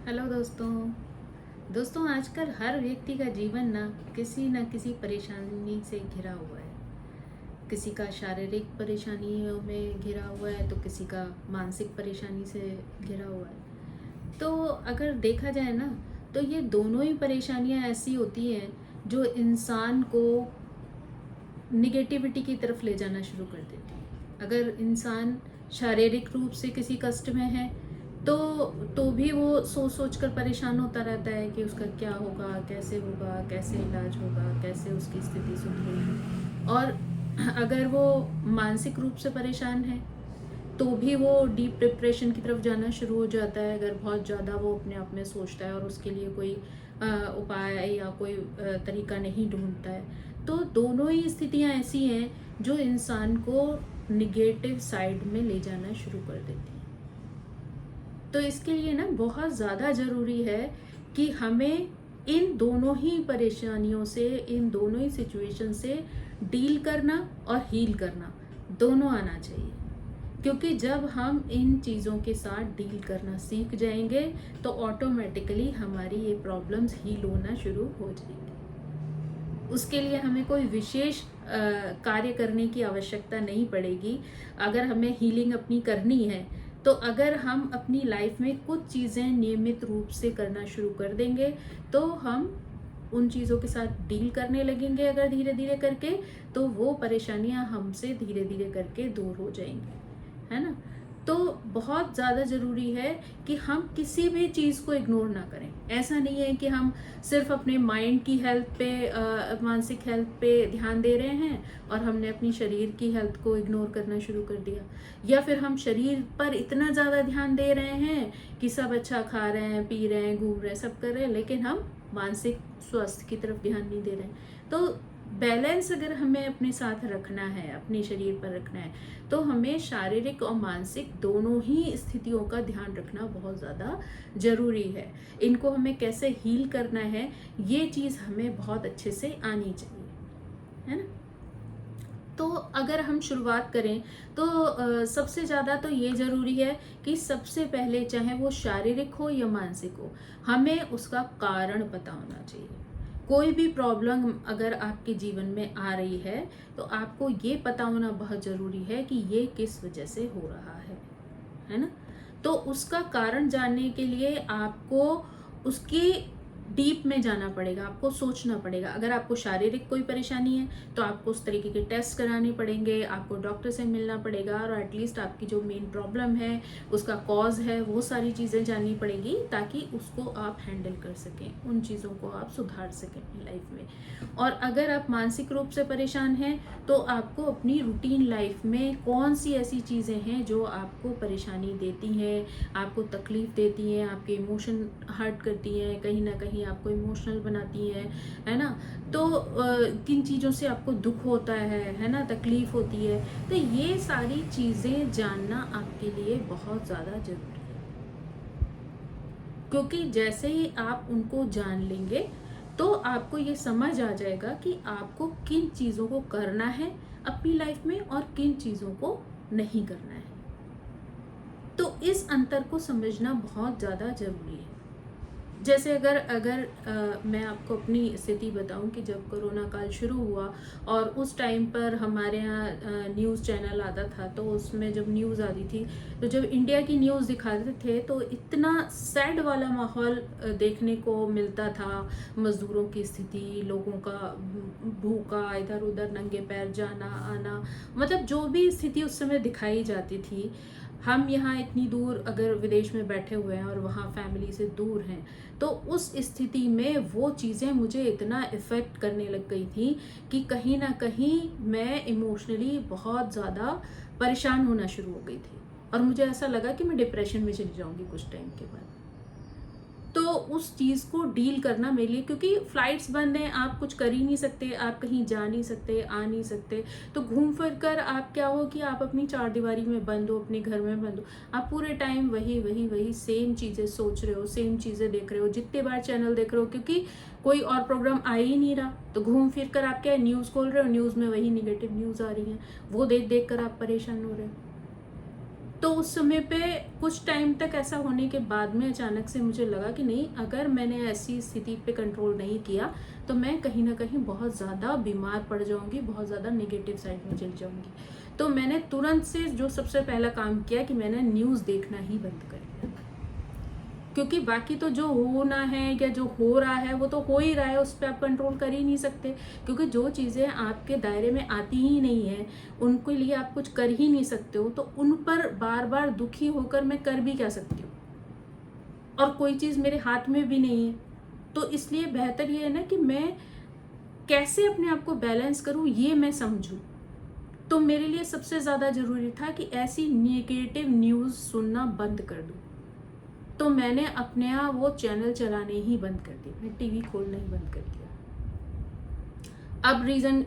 Hello दोस्तों। आजकल हर व्यक्ति का जीवन ना किसी परेशानी से घिरा हुआ है। किसी का शारीरिक परेशानियों में घिरा हुआ है तो किसी का मानसिक परेशानी से घिरा हुआ है। तो अगर देखा जाए ना, तो ये दोनों ही परेशानियां ऐसी होती हैं जो इंसान को निगेटिविटी की तरफ ले जाना शुरू कर देती है। अगर इंसान शारीरिक रूप से किसी कष्ट में है तो भी वो सोच सोच कर परेशान होता रहता है कि उसका क्या होगा, कैसे इलाज होगा, कैसे उसकी स्थिति सुधरेगी। और अगर वो मानसिक रूप से परेशान है तो भी वो डीप डिप्रेशन की तरफ जाना शुरू हो जाता है, अगर बहुत ज़्यादा वो अपने आप में सोचता है और उसके लिए कोई उपाय या कोई तरीका नहीं ढूंढता है। तो दोनों ही स्थितियां ऐसी हैं जो इंसान को निगेटिव साइड में ले जाना शुरू कर देती हैं। तो इसके लिए ना बहुत ज़्यादा ज़रूरी है कि हमें इन दोनों ही परेशानियों से, इन दोनों ही सिचुएशन से डील करना और हील करना दोनों आना चाहिए। क्योंकि जब हम इन चीज़ों के साथ डील करना सीख जाएंगे तो ऑटोमेटिकली हमारी ये प्रॉब्लम्स हील होना शुरू हो जाएंगी। उसके लिए हमें कोई विशेष कार्य करने की आवश्यकता नहीं पड़ेगी। अगर हमें हीलिंग अपनी करनी है तो अगर हम अपनी लाइफ में कुछ चीज़ें नियमित रूप से करना शुरू कर देंगे तो हम उन चीज़ों के साथ डील करने लगेंगे, अगर धीरे धीरे करके, तो वो परेशानियां हमसे धीरे धीरे करके दूर हो जाएंगी, है ना। तो बहुत ज़्यादा ज़रूरी है कि हम किसी भी चीज़ को इग्नोर ना करें। ऐसा नहीं है कि हम सिर्फ अपने माइंड की हेल्थ पे, मानसिक हेल्थ पे ध्यान दे रहे हैं और हमने अपनी शरीर की हेल्थ को इग्नोर करना शुरू कर दिया, या फिर हम शरीर पर इतना ज़्यादा ध्यान दे रहे हैं कि सब अच्छा खा रहे हैं, पी रहे हैं, घूम रहे हैं, सब कर रहे हैं, लेकिन हम मानसिक स्वास्थ्य की तरफ ध्यान नहीं दे रहे हैं। तो बैलेंस अगर हमें अपने साथ रखना है, अपने शरीर पर रखना है, तो हमें शारीरिक और मानसिक दोनों ही स्थितियों का ध्यान रखना बहुत ज़्यादा ज़रूरी है। इनको हमें कैसे हील करना है, ये चीज़ हमें बहुत अच्छे से आनी चाहिए, है ना। तो अगर हम शुरुआत करें तो सबसे ज़्यादा तो ये ज़रूरी है कि सबसे पहले, चाहे वो शारीरिक हो या मानसिक हो, हमें उसका कारण पता होना चाहिए। कोई भी प्रॉब्लम अगर आपके जीवन में आ रही है तो आपको ये पता होना बहुत ज़रूरी है कि ये किस वजह से हो रहा है ना। तो उसका कारण जानने के लिए आपको उसकी डीप में जाना पड़ेगा, आपको सोचना पड़ेगा। अगर आपको शारीरिक कोई परेशानी है तो आपको उस तरीके के टेस्ट कराने पड़ेंगे, आपको डॉक्टर से मिलना पड़ेगा और एटलीस्ट आपकी जो मेन प्रॉब्लम है, उसका कॉज है, वो सारी चीज़ें जाननी पड़ेंगी ताकि उसको आप हैंडल कर सकें, उन चीज़ों को आप सुधार सकें अपनी लाइफ में। और अगर आप मानसिक रूप से परेशान हैं तो आपको अपनी रूटीन लाइफ में कौन सी ऐसी चीज़ें हैं जो आपको परेशानी देती हैं, आपको तकलीफ देती हैं, आपके इमोशन हर्ट करती हैं, कहीं ना कहीं आपको इमोशनल बनाती है ना। तो किन चीज़ों से आपको दुख होता है ना, तकलीफ होती है। तो ये सारी चीज़ें जानना आपके लिए बहुत ज़्यादा जरूरी है, क्योंकि जैसे ही आप उनको जान लेंगे तो आपको ये समझ आ जाएगा कि आपको किन चीज़ों को करना है अपनी लाइफ में और किन चीज़ों को नहीं करना है। तो इस अंतर को समझना बहुत ज़्यादा ज़रूरी है। जैसे अगर अगर मैं आपको अपनी स्थिति बताऊं कि जब कोरोना काल शुरू हुआ और उस टाइम पर हमारे यहाँ न्यूज़ चैनल आता था, तो उसमें जब न्यूज़ आती थी तो जब इंडिया की न्यूज़ दिखाते थे तो इतना सैड वाला माहौल देखने को मिलता था। मज़दूरों की स्थिति, लोगों का भूखा, इधर उधर नंगे पैर जाना आना, मतलब जो भी स्थिति उस समय दिखाई जाती थी। हम यहाँ इतनी दूर अगर विदेश में बैठे हुए हैं और वहाँ फैमिली से दूर हैं, तो उस स्थिति में वो चीज़ें मुझे इतना इफ़ेक्ट करने लग गई थी कि कहीं ना कहीं मैं इमोशनली बहुत ज़्यादा परेशान होना शुरू हो गई थी और मुझे ऐसा लगा कि मैं डिप्रेशन में चली जाऊंगी कुछ टाइम के बाद। तो उस चीज़ को डील करना मेरे लिए, क्योंकि फ्लाइट्स बंद हैं, आप कुछ कर ही नहीं सकते, आप कहीं जा नहीं सकते, आ नहीं सकते, तो घूम फिर कर आप क्या हो कि आप अपनी चार दीवारी में बंद हो, अपने घर में बंद हो, आप पूरे टाइम वही वही वही सेम चीज़ें सोच रहे हो, सेम चीज़ें देख रहे हो, जितने बार चैनल देख रहे हो, क्योंकि कोई और प्रोग्राम आ ही नहीं रहा। तो घूम फिर कर आप क्या न्यूज़ खोल रहे हो, न्यूज़ में वही निगेटिव न्यूज़ आ रही है, वो देख देख कर आप परेशान हो रहे हो। तो उस समय पे कुछ टाइम तक ऐसा होने के बाद में अचानक से मुझे लगा कि नहीं, अगर मैंने ऐसी स्थिति पे कंट्रोल नहीं किया तो मैं कहीं ना कहीं बहुत ज़्यादा बीमार पड़ जाऊंगी, बहुत ज़्यादा नेगेटिव साइड में चली जाऊंगी। तो मैंने तुरंत से जो सबसे पहला काम किया कि मैंने न्यूज़ देखना ही बंद कर दिया, क्योंकि बाकी तो जो होना है या जो हो रहा है वो तो हो ही रहा है, उस पर आप कंट्रोल कर ही नहीं सकते, क्योंकि जो चीज़ें आपके दायरे में आती ही नहीं है, उनके लिए आप कुछ कर ही नहीं सकते हो, तो उन पर बार बार दुखी होकर मैं कर भी क्या सकती हूँ, और कोई चीज़ मेरे हाथ में भी नहीं है। तो इसलिए बेहतर ये है ना कि मैं कैसे अपने आप को बैलेंस करूँ ये मैं समझूँ। तो मेरे लिए सबसे ज़्यादा ज़रूरी था कि ऐसी नेगेटिव न्यूज़ सुनना बंद कर दूँ। तो मैंने अपने आप वो चैनल चलाने ही बंद कर दिए, मैं टीवी खोलना ही बंद कर दिया।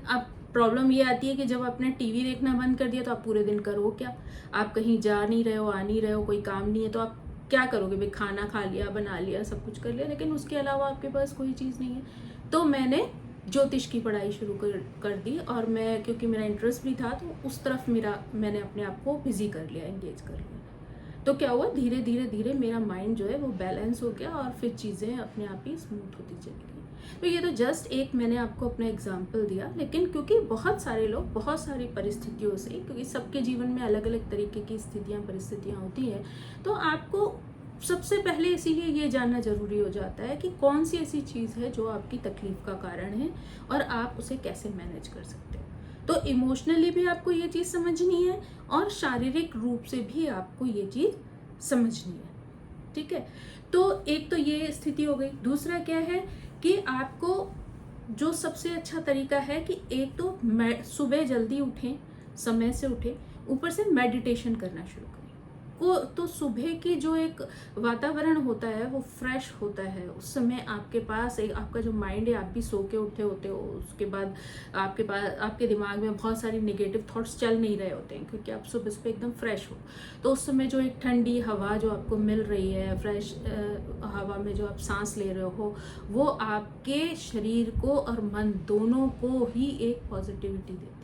अब प्रॉब्लम ये आती है कि जब आपने टीवी देखना बंद कर दिया तो आप पूरे दिन करो क्या? आप कहीं जा नहीं रहे हो, आ नहीं रहे हो, कोई काम नहीं है, तो आप क्या करोगे? भाई खाना खा लिया, बना लिया, सब कुछ कर लिया, लेकिन उसके अलावा आपके पास कोई चीज़ नहीं है। तो मैंने ज्योतिष की पढ़ाई शुरू कर दी, और मैं, क्योंकि मेरा इंटरेस्ट भी था, तो उस तरफ मैंने अपने आप को बिजी कर लिया, एंगेज कर लिया। तो क्या हुआ, धीरे धीरे धीरे मेरा माइंड जो है वो बैलेंस हो गया, और फिर चीज़ें अपने आप ही स्मूथ होती चली गई। तो ये तो जस्ट एक मैंने आपको अपना एग्जाम्पल दिया, लेकिन क्योंकि बहुत सारे लोग बहुत सारी परिस्थितियों से, क्योंकि सबके जीवन में अलग अलग तरीके की स्थितियाँ परिस्थितियाँ होती हैं, तो आपको सबसे पहले इसीलिए ये जानना जरूरी हो जाता है कि कौन सी ऐसी चीज़ है जो आपकी तकलीफ का कारण है और आप उसे कैसे मैनेज कर सकते हो। तो इमोशनली भी आपको ये चीज़ समझनी है, और शारीरिक रूप से भी आपको ये चीज़ समझनी है, ठीक है। तो एक तो ये स्थिति हो गई। दूसरा क्या है कि आपको जो सबसे अच्छा तरीका है कि एक तो सुबह जल्दी उठें, समय से उठें, ऊपर से मेडिटेशन करना शुरू करें। तो सुबह की जो एक वातावरण होता है वो फ्रेश होता है, उस समय आपके पास एक आपका जो माइंड है, आप भी सो के उठे होते हो, उसके बाद आपके पास आपके दिमाग में बहुत सारी नेगेटिव थॉट्स चल नहीं रहे होते हैं, क्योंकि आप सुबह सुबह एकदम फ्रेश हो। तो उस समय जो एक ठंडी हवा जो आपको मिल रही है, फ्रेश हवा में जो आप सांस ले रहे हो, वो आपके शरीर को और मन दोनों को ही एक पॉजिटिविटी देती है।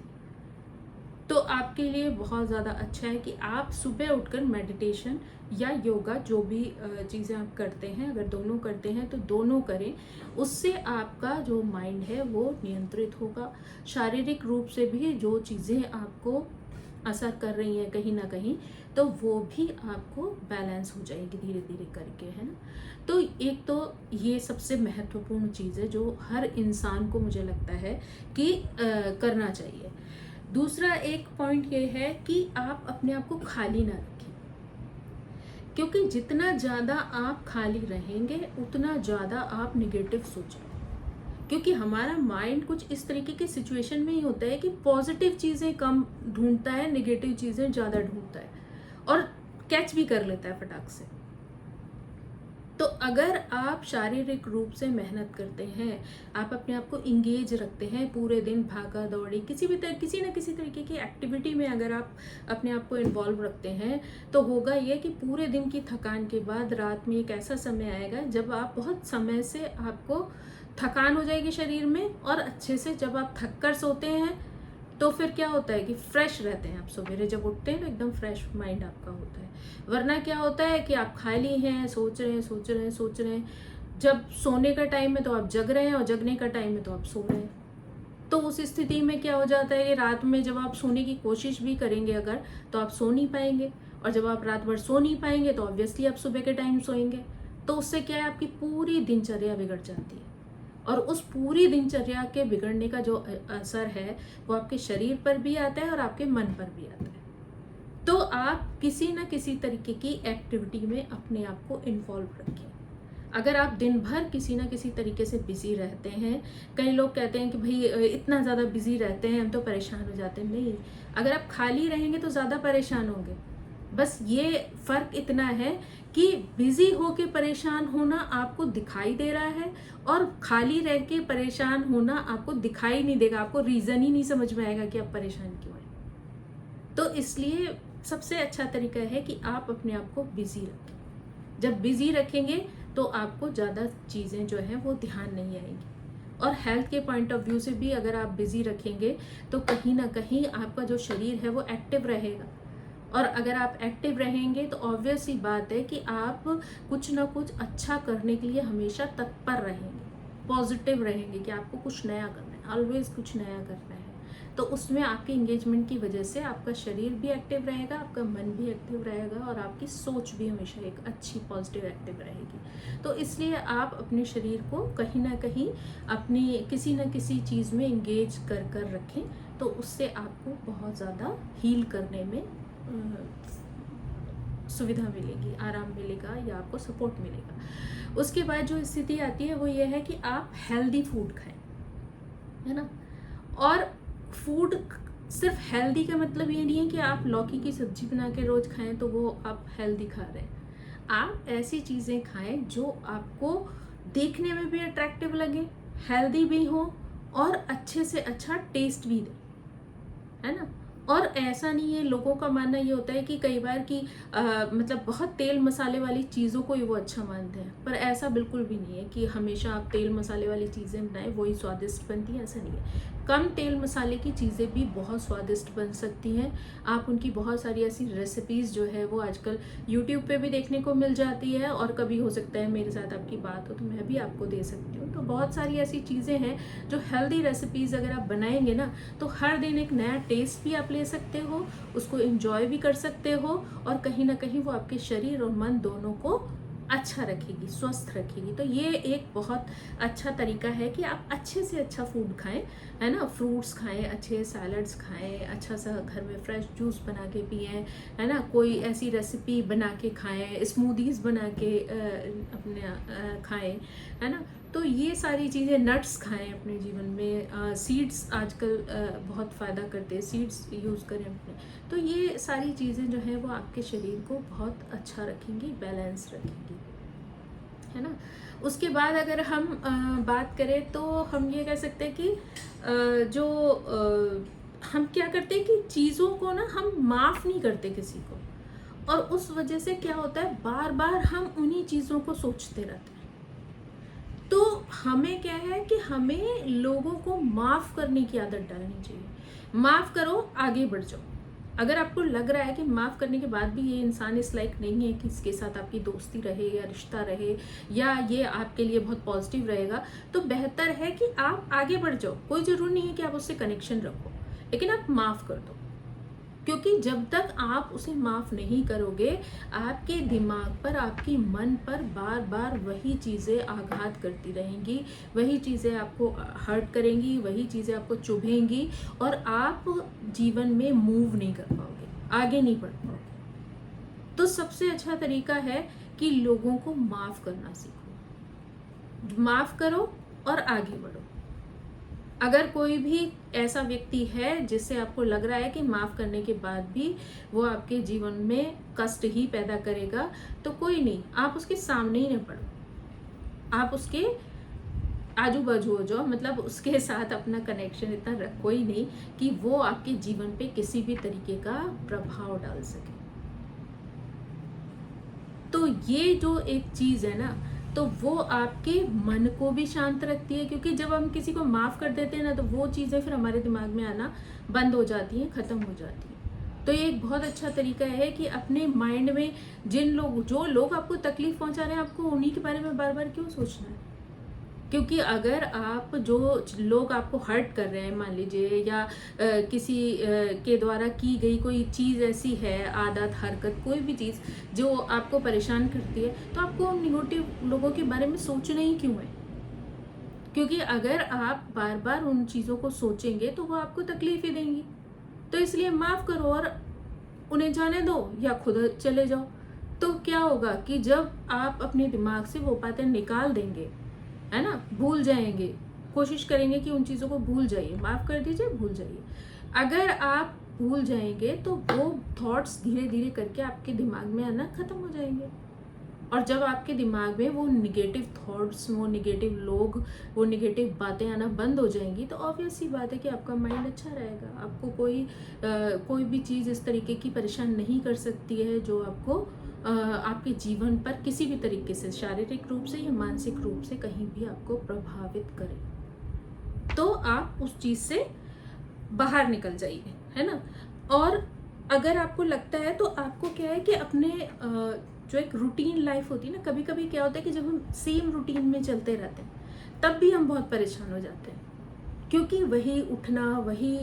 तो आपके लिए बहुत ज़्यादा अच्छा है कि आप सुबह उठकर मेडिटेशन या योगा, जो भी चीज़ें आप करते हैं, अगर दोनों करते हैं तो दोनों करें। उससे आपका जो माइंड है वो नियंत्रित होगा। शारीरिक रूप से भी जो चीज़ें आपको असर कर रही हैं कहीं ना कहीं, तो वो भी आपको बैलेंस हो जाएगी धीरे धीरे करके, है ना। तो एक तो ये सबसे महत्वपूर्ण चीज़ है जो हर इंसान को मुझे लगता है कि करना चाहिए। दूसरा एक पॉइंट ये है कि आप अपने आप को खाली ना रखें, क्योंकि जितना ज़्यादा आप खाली रहेंगे उतना ज़्यादा आप निगेटिव सोचेंगे, क्योंकि हमारा माइंड कुछ इस तरीके की सिचुएशन में ही होता है कि पॉजिटिव चीज़ें कम ढूंढता है, निगेटिव चीज़ें ज़्यादा ढूंढता है, और कैच भी कर लेता है फटाक से। तो अगर आप शारीरिक रूप से मेहनत करते हैं, आप अपने आप को इंगेज रखते हैं, पूरे दिन भागा दौड़ी किसी ना किसी तरीके की एक्टिविटी में अगर आप अपने आप को इन्वॉल्व रखते हैं, तो होगा ये कि पूरे दिन की थकान के बाद रात में एक ऐसा समय आएगा जब आप बहुत समय से आपको थकान हो जाएगी शरीर में, और अच्छे से जब आप थक कर सोते हैं तो फिर क्या होता है कि फ्रेश रहते हैं। आप सवेरे जब उठते हैं तो एकदम फ्रेश माइंड आपका होता है। वरना क्या होता है कि आप खाली हैं, सोच रहे हैं, जब सोने का टाइम है तो आप जग रहे हैं, और जगने का टाइम है तो आप सो रहे हैं। तो उस स्थिति में क्या हो जाता है कि रात में जब आप सोने की कोशिश भी करेंगे अगर, तो आप सो नहीं पाएंगे, और जब आप रात भर सो नहीं पाएंगे तो ऑब्वियसली आप सुबह के टाइम सोएंगे। तो उससे क्या है, आपकी पूरी दिनचर्या बिगड़ जाती है, और उस पूरी दिनचर्या के बिगड़ने का जो असर है वो आपके शरीर पर भी आता है और आपके मन पर भी आता है। तो आप किसी न किसी तरीके की एक्टिविटी में अपने आप को इन्वॉल्व रखें। अगर आप दिन भर किसी न किसी तरीके से बिजी रहते हैं, कई लोग कहते हैं कि भाई इतना ज़्यादा बिजी रहते हैं हम तो परेशान हो जाते हैं। नहीं, अगर आप खाली रहेंगे तो ज़्यादा परेशान होंगे। बस ये फ़र्क इतना है कि बिजी होके परेशान होना आपको दिखाई दे रहा है, और खाली रह के परेशान होना आपको दिखाई नहीं देगा, आपको रीज़न ही नहीं समझ में आएगा कि आप परेशान क्यों हैं। तो इसलिए सबसे अच्छा तरीका है कि आप अपने आप को बिजी रखें। जब बिजी रखेंगे तो आपको ज़्यादा चीज़ें जो हैं वो ध्यान नहीं आएंगी, और हेल्थ के पॉइंट ऑफ व्यू से भी अगर आप बिजी रखेंगे तो कहीं ना कहीं आपका जो शरीर है वो एक्टिव रहेगा, और अगर आप एक्टिव रहेंगे तो ऑब्वियस सी बात है कि आप कुछ ना कुछ अच्छा करने के लिए हमेशा तत्पर रहेंगे, पॉजिटिव रहेंगे कि आपको कुछ नया करना है, ऑलवेज कुछ नया करना है। तो उसमें आपके इंगेजमेंट की वजह से आपका शरीर भी एक्टिव रहेगा, आपका मन भी एक्टिव रहेगा और आपकी सोच भी हमेशा एक अच्छी पॉजिटिव एक्टिव रहेगी। तो इसलिए आप अपने शरीर को कहीं ना कहीं अपनी किसी न किसी चीज़ में इंगेज कर कर रखें, तो उससे आपको बहुत ज़्यादा हील करने में सुविधा मिलेगी, आराम मिलेगा या आपको सपोर्ट मिलेगा। उसके बाद जो स्थिति आती है वो ये है कि आप हेल्दी फूड खाएं, है ना। और फूड सिर्फ हेल्दी का मतलब ये नहीं है कि आप लौकी की सब्जी बना के रोज खाएं तो वो आप हेल्दी खा रहे हैं। आप ऐसी चीज़ें खाएं जो आपको देखने में भी अट्रैक्टिव लगे, हेल्दी भी हो और अच्छे से अच्छा टेस्ट भी दे, है ना। और ऐसा नहीं है, लोगों का मानना ये होता है कि कई बार कि मतलब बहुत तेल मसाले वाली चीज़ों को ही वो अच्छा मानते हैं, पर ऐसा बिल्कुल भी नहीं है कि हमेशा आप तेल मसाले वाली चीज़ें बनाएं वही स्वादिष्ट बनती हैं, ऐसा नहीं है। कम तेल मसाले की चीज़ें भी बहुत स्वादिष्ट बन सकती हैं। आप उनकी बहुत सारी ऐसी रेसिपीज़ जो है वो आजकल यूट्यूब पे भी देखने को मिल जाती है, और कभी हो सकता है मेरे साथ आपकी बात हो तो मैं भी आपको दे सकती हूँ। तो बहुत सारी ऐसी चीज़ें हैं जो हेल्दी रेसिपीज़ अगर आप बनाएंगे ना तो हर दिन एक नया टेस्ट भी आप ले सकते हो, उसको एंजॉय भी कर सकते हो, और कहीं ना कहीं वो आपके शरीर और मन दोनों को अच्छा रखेगी, स्वस्थ रखेगी। तो ये एक बहुत अच्छा तरीका है कि आप अच्छे से अच्छा फूड खाएं, है ना। फ्रूट्स खाएं, अच्छे सैलड्स खाएं, अच्छा सा घर में फ्रेश जूस बना के पिएं, है ना। कोई ऐसी रेसिपी बना के खाएं, स्मूदीज बना के अपने खाएं, है ना। तो ये सारी चीज़ें, नट्स खाएं अपने जीवन में, सीड्स आजकल बहुत फ़ायदा करते हैं, सीड्स यूज़ करें अपने। तो ये सारी चीज़ें जो है वो आपके शरीर को बहुत अच्छा रखेंगी, बैलेंस रखेंगी, है ना। उसके बाद अगर हम बात करें तो हम ये कह सकते हैं कि हम क्या करते हैं कि चीज़ों को ना हम माफ़ नहीं करते किसी को, और उस वजह से क्या होता है, बार बार हम उन्हीं चीज़ों को सोचते रहते हैं। तो हमें क्या है कि हमें लोगों को माफ़ करने की आदत डालनी चाहिए। माफ़ करो, आगे बढ़ जाओ। अगर आपको लग रहा है कि माफ़ करने के बाद भी ये इंसान इस लायक नहीं है कि इसके साथ आपकी दोस्ती रहे या रिश्ता रहे या ये आपके लिए बहुत पॉजिटिव रहेगा, तो बेहतर है कि आप आगे बढ़ जाओ। कोई ज़रूरी नहीं है कि आप उससे कनेक्शन रखो, लेकिन आप माफ़ कर दो। क्योंकि जब तक आप उसे माफ़ नहीं करोगे, आपके दिमाग पर, आपके मन पर बार बार वही चीज़ें आघात करती रहेंगी, वही चीज़ें आपको हर्ट करेंगी, वही चीज़ें आपको चुभेंगी, और आप जीवन में मूव नहीं कर पाओगे, आगे नहीं बढ़ पाओगे। तो सबसे अच्छा तरीका है कि लोगों को माफ़ करना सीखो, माफ़ करो और आगे बढ़ो। अगर कोई भी ऐसा व्यक्ति है जिससे आपको लग रहा है कि माफ़ करने के बाद भी वो आपके जीवन में कष्ट ही पैदा करेगा, तो कोई नहीं, आप उसके सामने ही न पड़ो, आप उसके आजू बाजू हो जाओ, मतलब उसके साथ अपना कनेक्शन इतना रखो ही नहीं कि वो आपके जीवन पे किसी भी तरीके का प्रभाव डाल सके। तो ये जो एक चीज़ है ना, तो वो आपके मन को भी शांत रखती है, क्योंकि जब हम किसी को माफ़ कर देते हैं ना तो वो चीज़ें फिर हमारे दिमाग में आना बंद हो जाती हैं, ख़त्म हो जाती हैं। तो ये एक बहुत अच्छा तरीका है कि अपने माइंड में जो लोग आपको तकलीफ़ पहुंचा रहे हैं, आपको उन्हीं के बारे में बार बार क्यों सोचना है। क्योंकि अगर आप, जो लोग आपको हर्ट कर रहे हैं मान लीजिए, या किसी के द्वारा की गई कोई चीज़ ऐसी है, आदत, हरकत, कोई भी चीज़ जो आपको परेशान करती है, तो आपको निगेटिव लोगों के बारे में सोचना ही क्यों है। क्योंकि अगर आप बार बार उन चीज़ों को सोचेंगे तो वो आपको तकलीफ ही देंगी। तो इसलिए माफ़ करो और उन्हें जाने दो, या खुद चले जाओ। तो क्या होगा कि जब आप अपने दिमाग से वो बातें निकाल देंगे, है ना, भूल जाएंगे, कोशिश करेंगे कि उन चीज़ों को भूल जाइए, माफ़ कर दीजिए, भूल जाइए। अगर आप भूल जाएंगे तो वो थॉट्स धीरे धीरे करके आपके दिमाग में आना ख़त्म हो जाएंगे, और जब आपके दिमाग में वो निगेटिव थॉट्स, वो निगेटिव लोग, वो निगेटिव बातें आना बंद हो जाएंगी, तो ऑब्वियस सी बात है कि आपका माइंड अच्छा रहेगा। आपको कोई भी चीज़ इस तरीके की परेशान नहीं कर सकती है जो आपको आपके जीवन पर किसी भी तरीके से, शारीरिक रूप से या मानसिक रूप से कहीं भी आपको प्रभावित करे। तो आप उस चीज़ से बाहर निकल जाइए, है ना। और अगर आपको लगता है तो आपको क्या है कि अपने जो एक रूटीन लाइफ होती है ना, कभी कभी क्या होता है कि जब हम सेम रूटीन में चलते रहते हैं तब भी हम बहुत परेशान हो जाते हैं, क्योंकि वही उठना, वही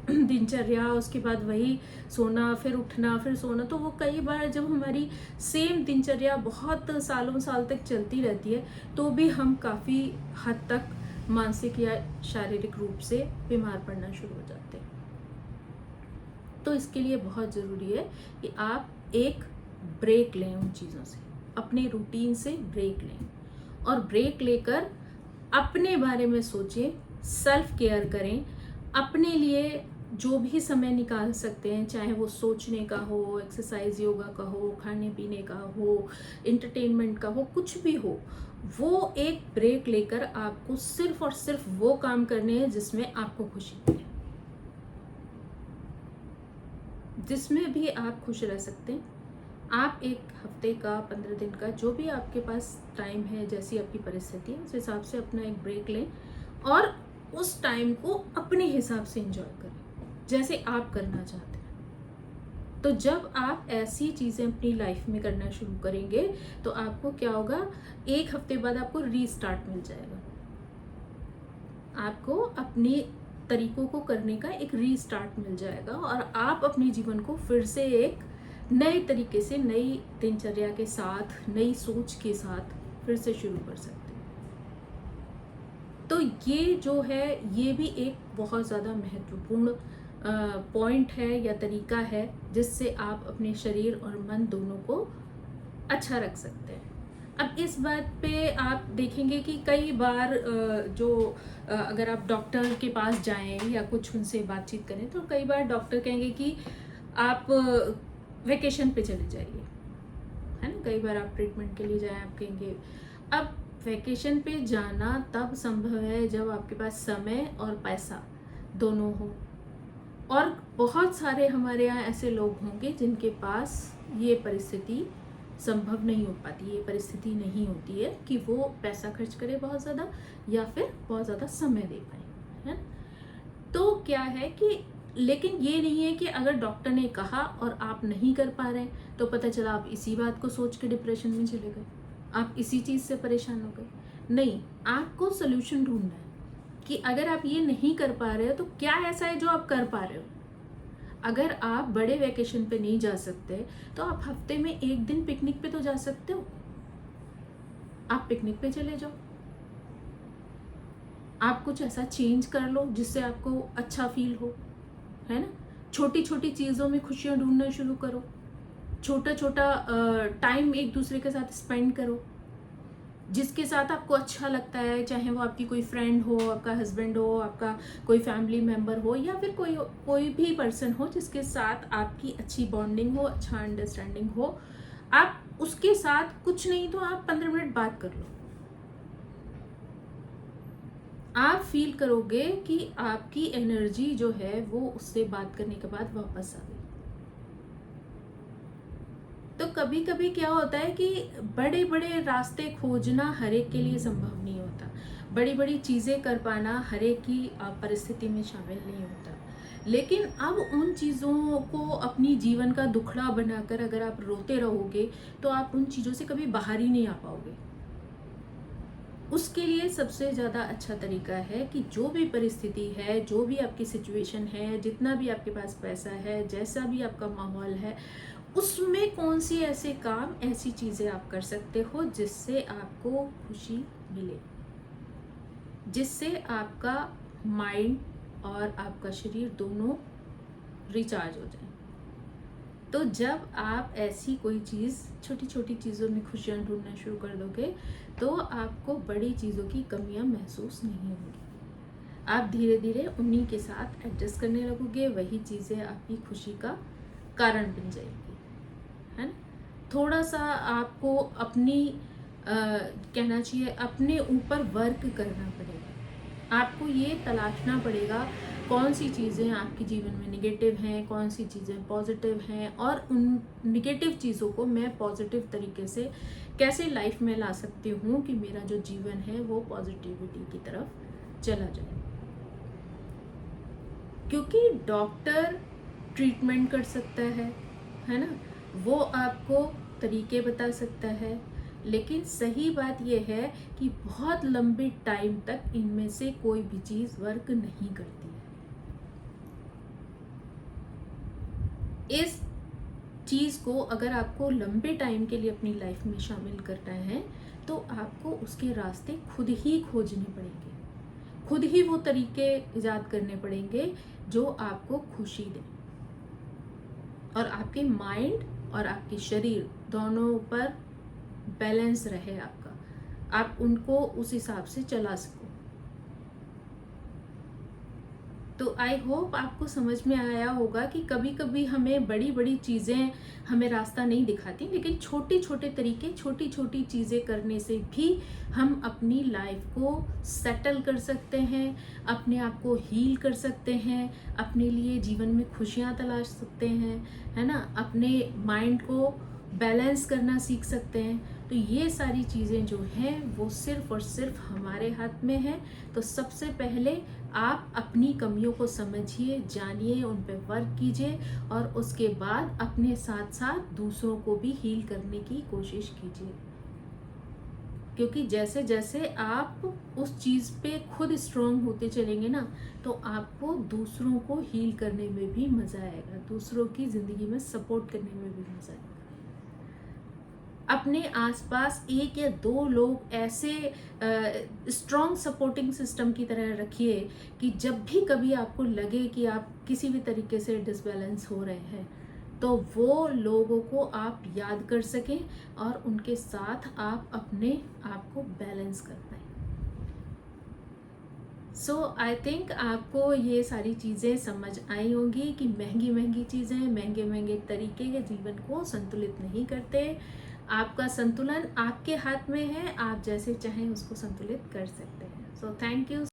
दिनचर्या, उसके बाद वही सोना, फिर उठना, फिर सोना। तो वो कई बार जब हमारी सेम दिनचर्या बहुत सालों साल तक चलती रहती है तो भी हम काफ़ी हद तक मानसिक या शारीरिक रूप से बीमार पड़ना शुरू हो जाते हैं। तो इसके लिए बहुत ज़रूरी है कि आप एक ब्रेक लें उन चीज़ों से, अपने रूटीन से ब्रेक लें, और ब्रेक लेकर अपने बारे में सोचें, सेल्फ केयर करें, अपने लिए जो भी समय निकाल सकते हैं, चाहे वो सोचने का हो, एक्सरसाइज योगा का हो, खाने पीने का हो, एंटरटेनमेंट का हो, कुछ भी हो, वो एक ब्रेक लेकर आपको सिर्फ और सिर्फ वो काम करने हैं जिसमें आपको खुशी मिले, जिसमें भी आप खुश रह सकते हैं। आप एक हफ्ते का, 15 दिन का, जो भी आपके पास टाइम है, जैसी आपकी परिस्थिति है, उस हिसाब से अपना एक ब्रेक लें और उस टाइम को अपने हिसाब से एंजॉय करें, जैसे आप करना चाहते हैं। तो जब आप ऐसी चीज़ें अपनी लाइफ में करना शुरू करेंगे तो आपको क्या होगा, एक हफ्ते बाद आपको रीस्टार्ट मिल जाएगा, आपको अपनी तरीकों को करने का एक रीस्टार्ट मिल जाएगा और आप अपने जीवन को फिर से एक नए तरीके से, नई दिनचर्या के साथ, नई सोच के साथ फिर से शुरू कर सकते हैं। तो ये जो है, ये भी एक बहुत ज़्यादा महत्वपूर्ण पॉइंट है या तरीका है जिससे आप अपने शरीर और मन दोनों को अच्छा रख सकते हैं। अब इस बात पे आप देखेंगे कि कई बार अगर आप डॉक्टर के पास जाएं या कुछ उनसे बातचीत करें तो कई बार डॉक्टर कहेंगे कि आप वेकेशन पे चले जाइए, है ना। कई बार आप ट्रीटमेंट के लिए जाएं, आप कहेंगे। अब वेकेशन पे जाना तब संभव है जब आपके पास समय और पैसा दोनों हो, और बहुत सारे हमारे यहाँ ऐसे लोग होंगे जिनके पास ये परिस्थिति संभव नहीं हो पाती, ये परिस्थिति नहीं होती है कि वो पैसा खर्च करे बहुत ज़्यादा या फिर बहुत ज़्यादा समय दे पाए, है। तो क्या है कि, लेकिन ये नहीं है कि अगर डॉक्टर ने कहा और आप नहीं कर पा रहे तो पता चला आप इसी बात को सोच के डिप्रेशन में चले गए, आप इसी चीज़ से परेशान हो गए। नहीं, आपको सोल्यूशन ढूंढना है कि अगर आप ये नहीं कर पा रहे हो तो क्या ऐसा है जो आप कर पा रहे हो। अगर आप बड़े वैकेशन पे नहीं जा सकते तो आप हफ्ते में एक दिन पिकनिक पे तो जा सकते हो, आप पिकनिक पे चले जाओ। आप कुछ ऐसा चेंज कर लो जिससे आपको अच्छा फील हो, है ना। छोटी छोटी चीज़ों में खुशियाँ ढूंढना शुरू करो, छोटा छोटा टाइम एक दूसरे के साथ स्पेंड करो, जिसके साथ आपको अच्छा लगता है, चाहे वो आपकी कोई फ्रेंड हो, आपका हस्बैंड हो, आपका कोई फैमिली मेम्बर हो, या फिर कोई भी पर्सन हो जिसके साथ आपकी अच्छी बॉन्डिंग हो, अच्छा अंडरस्टैंडिंग हो। आप उसके साथ कुछ नहीं तो आप 15 मिनट बात कर लो, आप फील करोगे कि आपकी एनर्जी जो है वो उससे बात करने के बाद वापस आ गई। तो कभी कभी क्या होता है कि बड़े बड़े रास्ते खोजना हर एक के लिए संभव नहीं होता, बड़ी बड़ी चीज़ें कर पाना हर एक की परिस्थिति में शामिल नहीं होता। लेकिन अब उन चीज़ों को अपनी जीवन का दुखड़ा बनाकर अगर आप रोते रहोगे तो आप उन चीज़ों से कभी बाहर ही नहीं आ पाओगे। उसके लिए सबसे ज़्यादा अच्छा तरीका है कि जो भी परिस्थिति है, जो भी आपकी सिचुएशन है, जितना भी आपके पास पैसा है, जैसा भी आपका माहौल है, उसमें कौन सी ऐसे काम, ऐसी चीज़ें आप कर सकते हो जिससे आपको खुशी मिले, जिससे आपका माइंड और आपका शरीर दोनों रिचार्ज हो जाए। तो जब आप ऐसी कोई चीज़, छोटी छोटी चीज़ों में खुशियाँ ढूंढना शुरू कर दोगे तो आपको बड़ी चीज़ों की कमियाँ महसूस नहीं होंगी। आप धीरे धीरे उन्हीं के साथ एडजस्ट करने लगोगे, वही चीज़ें आपकी खुशी का कारण बन जाएगी, है ना। थोड़ा सा आपको अपनी कहना चाहिए अपने ऊपर वर्क करना पड़ेगा। आपको ये तलाशना पड़ेगा कौन सी चीज़ें आपके जीवन में नेगेटिव हैं, कौन सी चीज़ें पॉजिटिव हैं, और उन नेगेटिव चीज़ों को मैं पॉजिटिव तरीके से कैसे लाइफ में ला सकती हूँ कि मेरा जो जीवन है वो पॉजिटिविटी की तरफ चला जाए। क्योंकि डॉक्टर ट्रीटमेंट कर सकता है ना, वो आपको तरीके बता सकता है। लेकिन सही बात यह है कि बहुत लंबे टाइम तक इनमें से कोई भी चीज़ वर्क नहीं करती है। इस चीज़ को अगर आपको लंबे टाइम के लिए अपनी लाइफ में शामिल करना है तो आपको उसके रास्ते खुद ही खोजने पड़ेंगे, खुद ही वो तरीके इजाद करने पड़ेंगे जो आपको खुशी दें और आपके माइंड और आपके शरीर दोनों पर बैलेंस रहे आपका, आप उनको उस हिसाब से चला सको। तो आई होप आपको समझ में आया होगा कि कभी कभी हमें बड़ी बड़ी चीज़ें हमें रास्ता नहीं दिखाती, लेकिन छोटे छोटे तरीके, छोटी छोटी चीज़ें करने से भी हम अपनी लाइफ को सेटल कर सकते हैं, अपने आप को हील कर सकते हैं, अपने लिए जीवन में खुशियाँ तलाश सकते हैं, है ना, अपने माइंड को बैलेंस करना सीख सकते हैं। तो ये सारी चीज़ें जो हैं वो सिर्फ और सिर्फ हमारे हाथ में है। तो सबसे पहले आप अपनी कमियों को समझिए, जानिए, उन पे वर्क कीजिए और उसके बाद अपने साथ साथ दूसरों को भी हील करने की कोशिश कीजिए, क्योंकि जैसे जैसे आप उस चीज़ पे खुद स्ट्रांग होते चलेंगे ना तो आपको दूसरों को हील करने में भी मज़ा आएगा, दूसरों की ज़िंदगी में सपोर्ट करने में भी मज़ा आएगा। अपने आसपास एक या दो लोग ऐसे स्ट्रॉन्ग सपोर्टिंग सिस्टम की तरह रखिए कि जब भी कभी आपको लगे कि आप किसी भी तरीके से डिसबैलेंस हो रहे हैं तो वो लोगों को आप याद कर सकें और उनके साथ आप अपने आप को बैलेंस कर पाएँ। सो आई थिंक आपको ये सारी चीज़ें समझ आई होंगी कि महंगी महंगी चीज़ें, महंगे महंगे तरीके के जीवन को संतुलित नहीं करते। आपका संतुलन आपके हाथ में है, आप जैसे चाहें उसको संतुलित कर सकते हैं। So thank you.